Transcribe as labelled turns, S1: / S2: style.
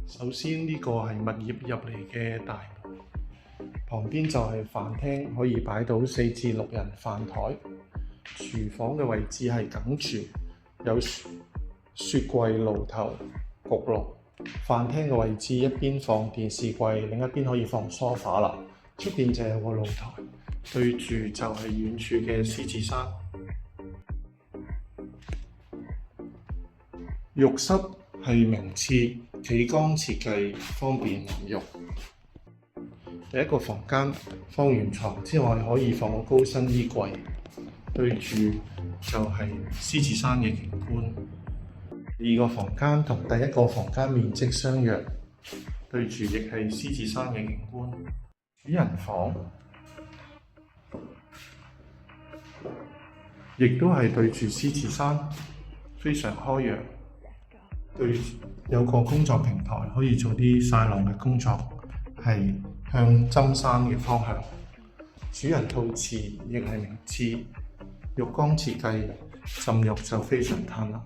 S1: 首先呢個係物業入嚟嘅大門，旁邊就係飯廳，可以擺到4至6人飯台。廚房嘅位置係梗廚，有雪櫃、爐頭、焗爐。飯廳嘅位置一邊放電視櫃，另一邊可以放梳化啦。出邊就有個露台，對住就係遠處嘅獅子山。浴室係名廁，企缸設計，方便淋浴。第一個房間放完床之外，可以放個高身衣櫃，對住就係獅子山嘅景觀。第二個房間同第一個房間面積相若，對住亦係獅子山嘅景觀。主人房亦都係對住獅子山，非常開揚。對，有個工作平台可以做啲曬浪嘅工作，係向針山嘅方向。主人套廁亦係名廁，浴缸設計，浸浴就非常貪啦。